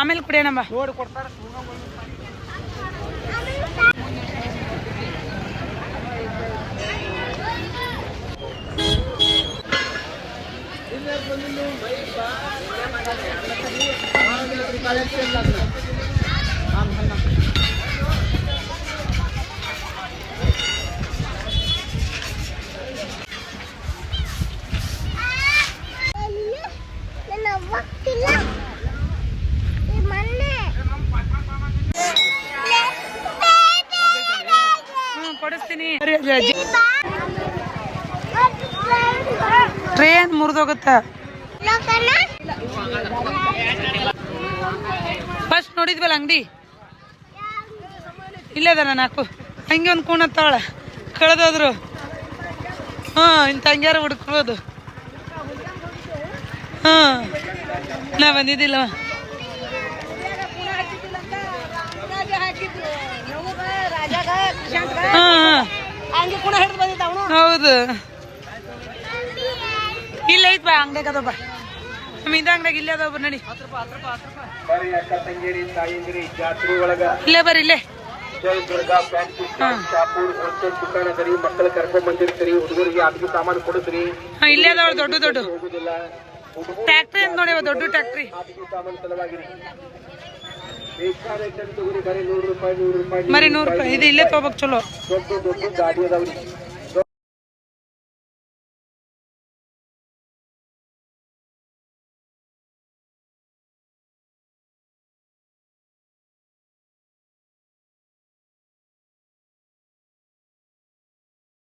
ಆಮೇಲೆ ಕುಡಿಯೋಣಮ್ಮ. ನೋಡಿ ಕೊಡ್ತಾರ. ಕೊಡಿಸ್ತೀನಿ. ಟ್ರೇನ್ ಮುರಿದೋಗುತ್ತ. ಫಸ್ಟ್ ನೋಡಿದ್ವಲ್ಲ ಅಂಗಡಿ ಇಲ್ಲೇ ಅದ. ನಾಲ್ಕು ಹಂಗೆ ಒಂದು ಕೂಣತ್ತಾಳ ಕಳೆದೋದ್ರು. ಇಂಥ ಹಂಗ್ಯಾರ ಹುಡುಕ್ಬೋದು. ನಾ ಬಂದಿದ್ದಿಲ್ಲ. ಹೌದು, ಇಲ್ಲ ಐತ್ ಬಾ ಅಂಗಡಿಯಾಗ ಅದೊಬ್ಬ. ನಮ್ಮ ಇಂದ ಅಂಗಡಿಯಾಗ ಇಲ್ಲೇ ಅದೊಬ್ಬ. ನಡಿ ಇಲ್ಲೇ ಬರ್ರಿ. ಇಲ್ಲೇ ಜೈ ದುರ್ಗಾ ಫ್ಯಾನ್ಸಿ ಶಾಪೂರ್ ಹೋಲ್ಸೇಲ್ ದುಕಾನದರಿ. ಮಕ್ಕಳು ಕರ್ಕೊಂಡ್ ಬಂದಿರ್ತೀರಿ, ಹುಡುಗರಿಗೆ ಆಟಿಕೆ ಸಾಮಾನು ಕೊಡುತ್ತೀರಿ. ಇಲ್ಲೇ ಅದಾವ ದೊಡ್ಡ ದೊಡ್ಡ ಟ್ಯಾಕ್ಟ್ರಿ ಅಂತ ನೋಡಿ. ದೊಡ್ಡ ಟ್ಯಾಕ್ಟ್ರಿ ಆಟಿಕೆ ಸಾಮಾನು ಸಲುವಾಗಿ ಬೇಕಾದ ತಗೋರಿ. ಬರೀ 100 ರೂಪಾಯಿ ಮರಿ 100 ರೂಪಾಯಿ. ಇದು ಇಲ್ಲೇ ತಗೋಬೇಕು. ಚಲೋ ದೊಡ್ಡ ಗಾಡಿ ಅದಾವ್ರಿ.